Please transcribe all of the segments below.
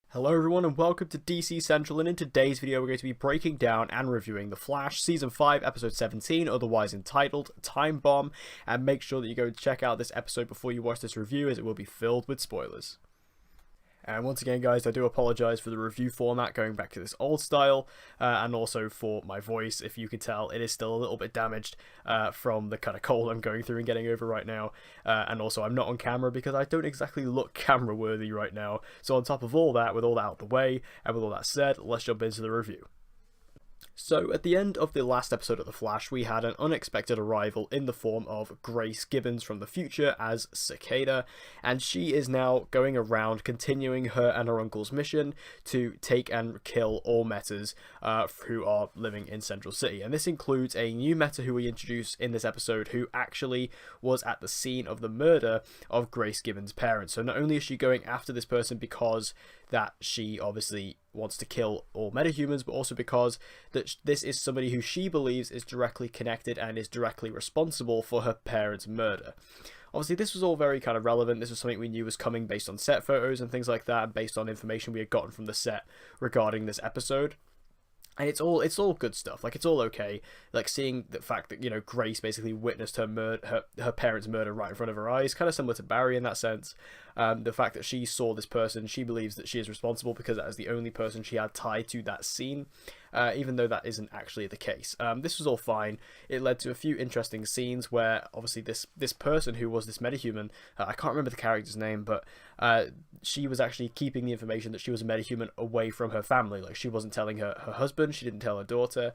Hello everyone and welcome to DC Central, and in today's video we're going to be breaking down and reviewing The Flash Season 5 Episode 17, otherwise entitled Time Bomb, and make sure that you go check out this episode before you watch this review as it will be filled with spoilers. And once again guys, I do apologise for the review format going back to this old style, and also for my voice. If you can tell, it is still a little bit damaged from the kind of cold I'm going through and getting over right now, and also I'm not on camera because I don't exactly look camera worthy right now. So on top of all that, with all that out of the way, and with all that said, let's jump into the review. So, at the end of the last episode of The Flash, we had an unexpected arrival in the form of Grace Gibbons from the future as Cicada, and she is now going around continuing her and her uncle's mission to take and kill all metas who are living in Central City. And this includes a new meta who we introduce in this episode who actually was at the scene of the murder of Grace Gibbons' parents. So not only is she going after this person because that she obviously wants to kill all metahumans, but also because that this is somebody who she believes is directly connected and is directly responsible for her parents' murder. Obviously, this was all very kind of relevant. This was something we knew was coming based on set photos and things like that, and based on information we had gotten from the set regarding this episode. And it's all good stuff. Like, it's all okay. Like, seeing the fact that, you know, Grace basically witnessed her parents' murder right in front of her eyes, kind of similar to Barry in that sense. The fact that she saw this person, she believes that she is responsible because that is the only person she had tied to that scene, even though that isn't actually the case. This was all fine. It led to a few interesting scenes where, obviously, this person who was this metahuman, I can't remember the character's name, but she was actually keeping the information that she was a metahuman away from her family. Like, she wasn't telling her husband, she didn't tell her daughter.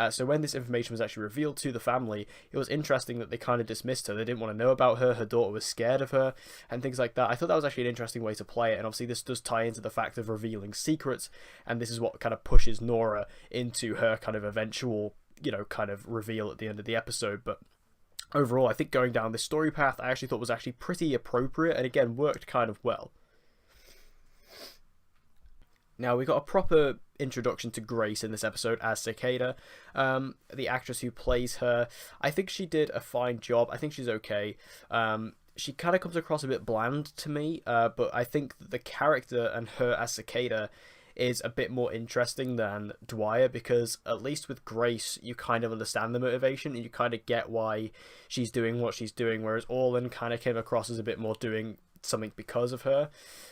So when this information was actually revealed to the family, it was interesting that they kind of dismissed her. They didn't want to know about her. Her daughter was scared of her and things like that. I thought that was actually an interesting way to play it. And obviously this does tie into the fact of revealing secrets. And this is what kind of pushes Nora into her kind of eventual, you know, kind of reveal at the end of the episode. But overall, I think going down this story path, I actually thought was actually pretty appropriate. And again, worked kind of well. Now, we got a proper introduction to Grace in this episode as Cicada. The actress who plays her, I think she did a fine job. I think she's okay. She kind of comes across a bit bland to me, but I think the character and her as Cicada is a bit more interesting than Dwyer, because at least with Grace, you kind of understand the motivation and you kind of get why she's doing what she's doing, whereas Orlan kind of came across as a bit more doing something because of her.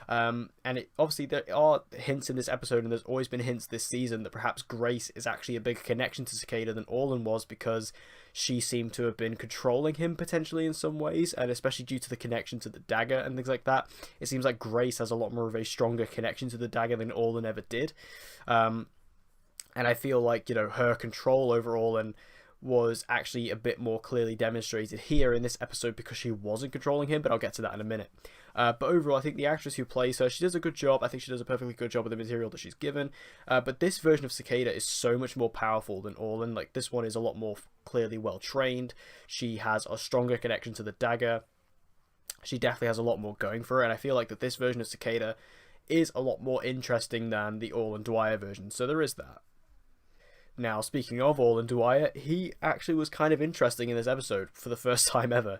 And obviously there are hints in this episode, and there's always been hints this season, that perhaps Grace is actually a bigger connection to Cicada than Orlan was, because she seemed to have been controlling him potentially in some ways, and especially due to the connection to the dagger and things like that. It seems like Grace has a lot more of a stronger connection to the dagger than Orlan ever did. And I feel like, you know, her control over Orlan was actually a bit more clearly demonstrated here in this episode because she wasn't controlling him, but I'll get to that in a minute. But overall, I think the actress who plays her, she does a good job. I think she does a perfectly good job with the material that she's given. But this version of Cicada is so much more powerful than Orlan. Like, this one is a lot more clearly well trained. She has a stronger connection to the dagger. She definitely has a lot more going for her, and I feel like that this version of Cicada is a lot more interesting than the Orlan Dwyer version. So there is that. Now, speaking of Orlan Dwyer, he actually was kind of interesting in this episode for the first time ever.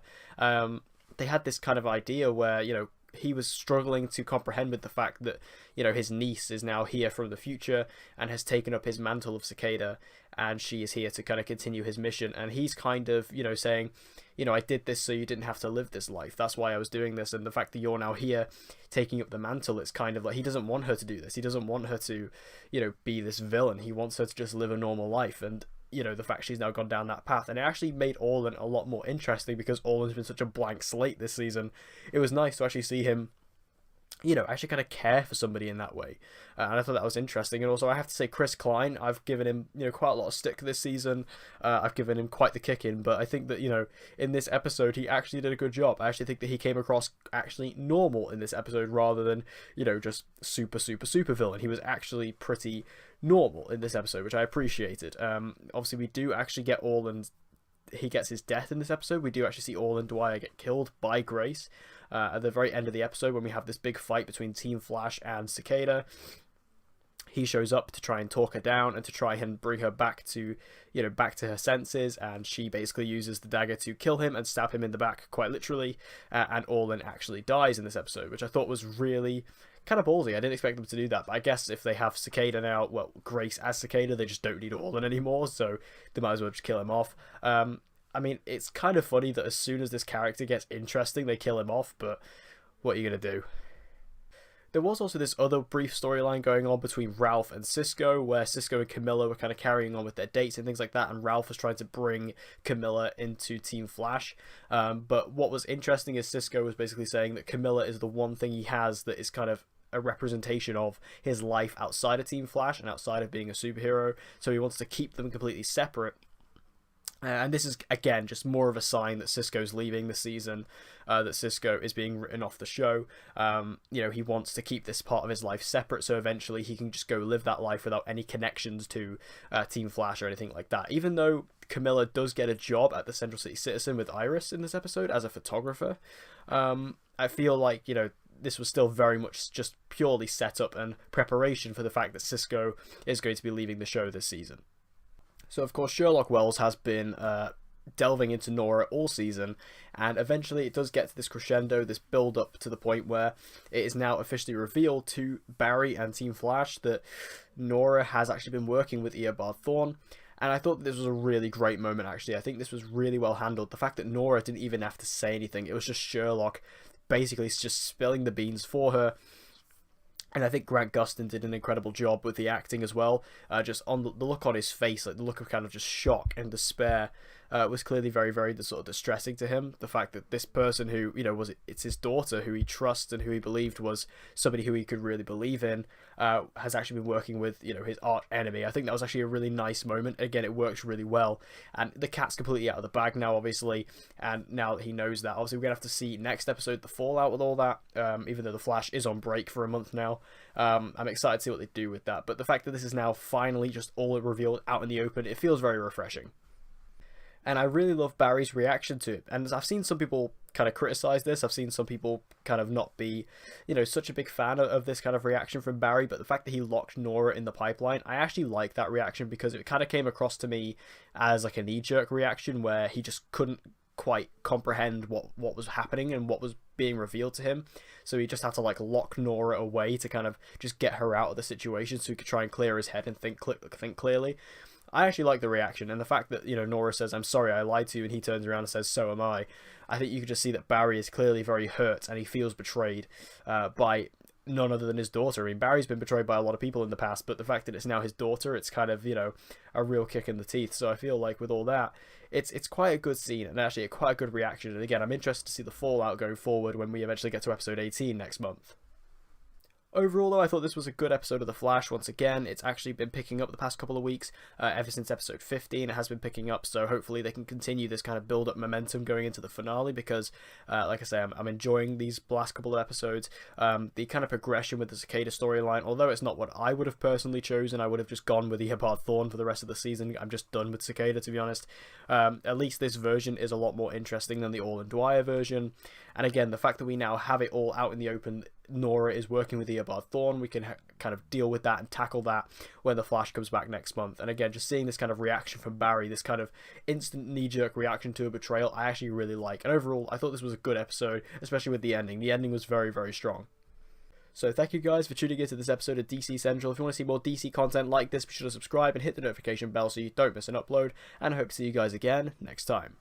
They had this kind of idea where, you know, he was struggling to comprehend with the fact that, you know, his niece is now here from the future and has taken up his mantle of Cicada, and she is here to kind of continue his mission. And he's kind of, you know, saying, you know, I did this so you didn't have to live this life. That's why I was doing this. And the fact that you're now here taking up the mantle, it's kind of like he doesn't want her to do this. He doesn't want her to, you know, be this villain. He wants her to just live a normal life. And, you know, the fact she's now gone down that path. And it actually made Orlan a lot more interesting because Orlan's been such a blank slate this season. It was nice to actually see him, you know, actually kind of care for somebody in that way. And I thought that was interesting. And also, I have to say, Chris Klein, I've given him, you know, quite a lot of stick this season. I've given him quite the kick in, but I think that, you know, in this episode, he actually did a good job. I actually think that he came across actually normal in this episode rather than, you know, just super villain. He was actually pretty normal in this episode, which I appreciated. Obviously, we do actually get Orlan. He gets his death in this episode. We do actually see Orlan Dwyer get killed by Grace at the very end of the episode when we have this big fight between Team Flash and Cicada. he shows up to try and talk her down and to try and bring her back to, back to her senses, and she basically uses the dagger to kill him and stab him in the back, quite literally, and Orlin actually dies in this episode, which I thought was really kind of ballsy. I didn't expect them to do that, but I guess if they have Cicada now, well, Grace as Cicada, they just don't need Orlin anymore, so they might as well just kill him off. I mean, it's kind of funny that as soon as this character gets interesting, they kill him off, but what are you going to do? There was also this other brief storyline going on between Ralph and Cisco, where Cisco and Camilla were kind of carrying on with their dates and things like that, and Ralph was trying to bring Camilla into Team Flash. But what was interesting is Cisco was basically saying that Camilla is the one thing he has that is kind of a representation of his life outside of Team Flash and outside of being a superhero, so he wants to keep them completely separate. And this is, again, just more of a sign that Cisco's leaving the season, that Cisco is being written off the show. He wants to keep this part of his life separate, so eventually he can just go live that life without any connections to Team Flash or anything like that. Even though Camilla does get a job at the Central City Citizen with Iris in this episode as a photographer, I feel like, this was still very much just purely set up and preparation for the fact that Cisco is going to be leaving the show this season. So, of course, Sherlock Wells has been delving into Nora all season, and eventually it does get to this crescendo, this build-up to the point where it is now officially revealed to Barry and Team Flash that Nora has actually been working with Eobard Thawne. And I thought this was a really great moment, actually. I think this was really well handled. The fact that Nora didn't even have to say anything, it was just Sherlock basically just spilling the beans for her. And I think Grant Gustin did an incredible job with the acting as well. Just on the look on his face, like the look of kind of just shock and despair, was clearly very, very sort of distressing to him. The fact that this person who, it's his daughter, who he trusts and who he believed was somebody who he could really believe in, has actually been working with, his arch enemy. I think that was actually a really nice moment. Again, it works really well. And the cat's completely out of the bag now, obviously. And now that he knows that, obviously we're going to have to see next episode the fallout with all that, even though the Flash is on break for a month now. I'm excited to see what they do with that. But the fact that this is now finally just all revealed out in the open, it feels very refreshing. And I really love Barry's reaction to it. And I've seen some people kind of criticize this. I've seen some people kind of not be, such a big fan of this kind of reaction from Barry. But the fact that he locked Nora in the pipeline, I actually like that reaction because it kind of came across to me as like a knee-jerk reaction where he just couldn't quite comprehend what was happening and what was being revealed to him. So he just had to like lock Nora away to kind of just get her out of the situation so he could try and clear his head and think clearly. I actually like the reaction, and the fact that, Nora says, "I'm sorry, I lied to you," and he turns around and says, "So am I." I think you can just see that Barry is clearly very hurt, and he feels betrayed by none other than his daughter. I mean, Barry's been betrayed by a lot of people in the past, but the fact that it's now his daughter, it's kind of, a real kick in the teeth. So I feel like with all that, it's quite a good scene, and actually quite a good reaction. And again, I'm interested to see the fallout going forward when we eventually get to episode 18 next month. Overall, though, I thought this was a good episode of The Flash. Once again, it's actually been picking up the past couple of weeks. Ever since episode 15, it has been picking up, so hopefully they can continue this kind of build-up momentum going into the finale, because, like I say, I'm enjoying these last couple of episodes. The kind of progression with the Cicada storyline, although it's not what I would have personally chosen, I would have just gone with Eobard Thawne for the rest of the season. I'm just done with Cicada, to be honest. At least this version is a lot more interesting than the Orlin Dwyer version. And again, the fact that we now have it all out in the open, Nora is working with Eobard Thawne, we can kind of deal with that and tackle that when the Flash comes back next month. And again, just seeing this kind of reaction from Barry, this kind of instant knee-jerk reaction to a betrayal, I actually really like. And overall, I thought this was a good episode, especially with the ending. The ending was very, very strong. So thank you guys for tuning into this episode of DC Central. If you want to see more DC content like this, be sure to subscribe and hit the notification bell so you don't miss an upload. And I hope to see you guys again next time.